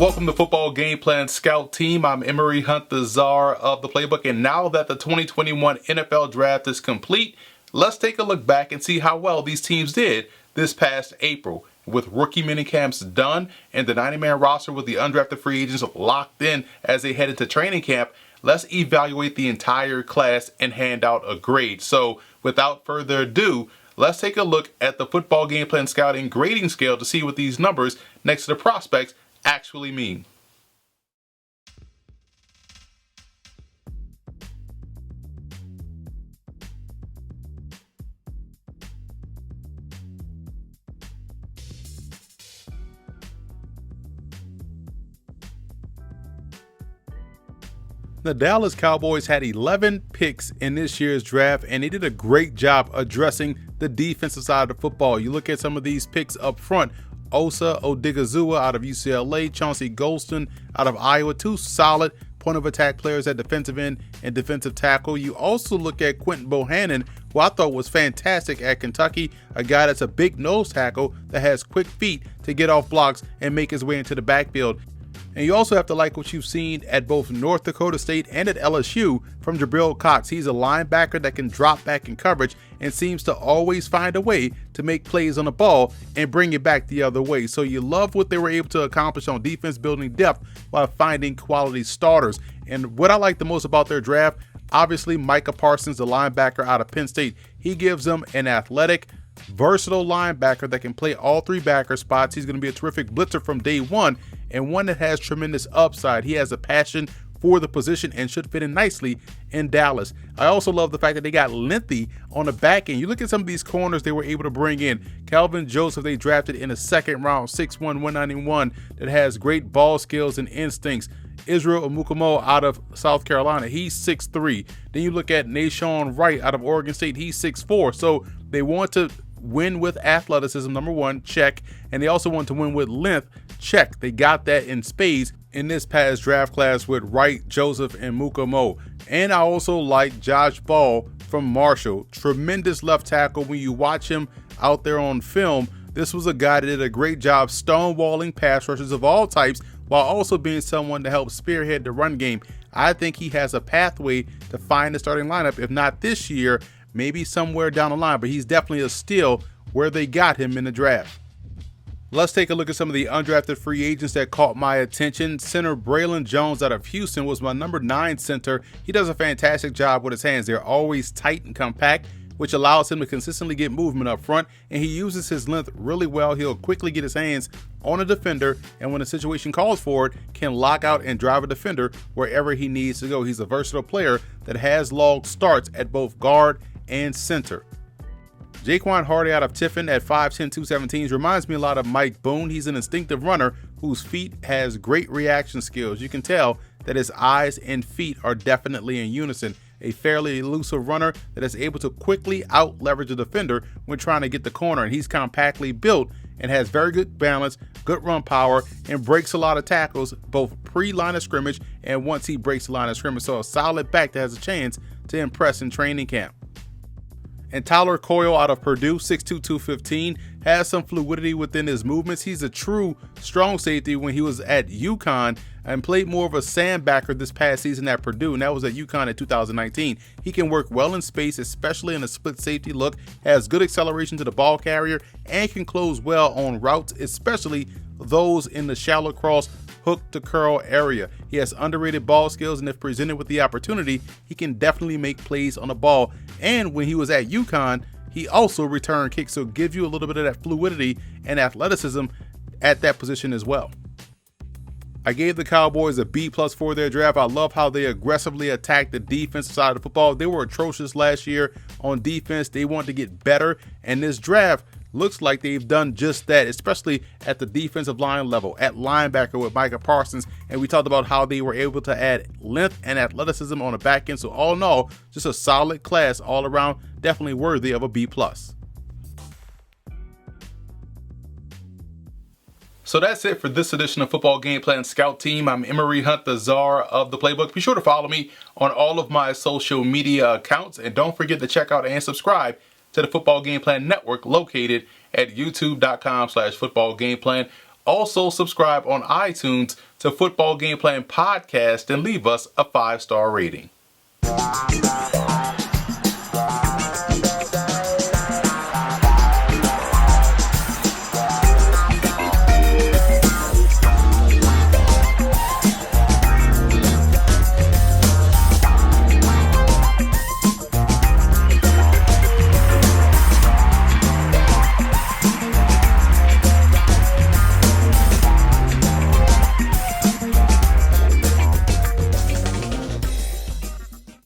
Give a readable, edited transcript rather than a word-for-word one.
Welcome to Football Game Plan Scout Team. I'm Emery Hunt, the czar of the playbook. And now that the 2021 NFL Draft is complete, let's take a look back and see how well these teams did this past April. With rookie minicamps done and the 90-man roster with the undrafted free agents locked in as they head into training camp, let's evaluate the entire class and hand out a grade. So without further ado, let's take a look at the Football Game Plan Scouting grading scale to see what these numbers next to the prospects actually mean. The Dallas Cowboys had 11 picks in this year's draft, and they did a great job addressing the defensive side of the football. You look at some of these picks up front: Osa Odigizua out of UCLA, Chauncey Golston out of Iowa, two solid point of attack players at defensive end and defensive tackle. You also look at Quentin Bohannon, who I thought was fantastic at Kentucky, a guy that's a big nose tackle that has quick feet to get off blocks and make his way into the backfield. And you also have to like what you've seen at both North Dakota State and at LSU from Jabril Cox. He's a linebacker that can drop back in coverage and seems to always find a way to make plays on the ball and bring it back the other way. So you love what they were able to accomplish on defense, building depth while finding quality starters. And what I like the most about their draft, obviously Micah Parsons, the linebacker out of Penn State. He gives them an athletic, versatile linebacker that can play all three backer spots. He's going to be a terrific blitzer from day one, and one that has tremendous upside. He has a passion for the position and should fit in nicely in Dallas. I also love the fact that they got lengthy on the back end. You look at some of these corners they were able to bring in. Calvin Joseph, they drafted in the second round, 6'1", 191, that has great ball skills and instincts. Israel Amukumo out of South Carolina, he's 6'3". Then you look at Nashawn Wright out of Oregon State, he's 6'4". So they want to win with athleticism, number one, check. And they also want to win with length, check. They got that in spades in this past draft class with Wright, Joseph, and Mukumo. And I also like Josh Ball from Marshall. Tremendous left tackle. When you watch him out there on film, this was a guy that did a great job stonewalling pass rushers of all types while also being someone to help spearhead the run game. I think he has a pathway to find the starting lineup, if not this year, maybe somewhere down the line, but he's definitely a steal where they got him in the draft. Let's take a look at some of the undrafted free agents that caught my attention. Center Braylon Jones out of Houston was my number 9 center. He does a fantastic job with his hands. They're always tight and compact, which allows him to consistently get movement up front, and he uses his length really well. He'll quickly get his hands on a defender, and when the situation calls for it, can lock out and drive a defender wherever he needs to go. He's a versatile player that has logged starts at both guard and center. Jaquan Hardy out of Tiffin at 5'10", 217 reminds me a lot of Mike Boone. He's an instinctive runner whose feet has great reaction skills. You can tell that his eyes and feet are definitely in unison. A fairly elusive runner that is able to quickly out-leverage a defender when trying to get the corner. And he's compactly built and has very good balance, good run power, and breaks a lot of tackles, both pre-line of scrimmage and once he breaks the line of scrimmage. So a solid back that has a chance to impress in training camp. And Tyler Coyle out of Purdue, 6'2", 215, has some fluidity within his movements. He's a true strong safety when he was at UConn and played more of a sandbacker this past season at Purdue, and that was at UConn in 2019. He can work well in space, especially in a split safety look, has good acceleration to the ball carrier, and can close well on routes, especially those in the shallow cross, hook to curl area. He has underrated ball skills, and if presented with the opportunity, he can definitely make plays on the ball. And when he was at UConn, he also returned kicks, so give you a little bit of that fluidity and athleticism at that position as well. I gave the Cowboys a B+ for their draft. I love how they aggressively attacked the defensive side of the football. They were atrocious last year on defense. They wanted to get better, and this draft looks like they've done just that, especially at the defensive line level, at linebacker with Micah Parsons. And we talked about how they were able to add length and athleticism on the back end. So all in all, just a solid class all around, definitely worthy of a B+. So that's it for this edition of Football Game Plan Scout Team. I'm Emery Hunt, the czar of the playbook. Be sure to follow me on all of my social media accounts. And don't forget to check out and subscribe to the Football Game Plan Network located at youtube.com/footballgameplan. Also subscribe on iTunes to Football Game Plan Podcast and leave us a 5-star rating.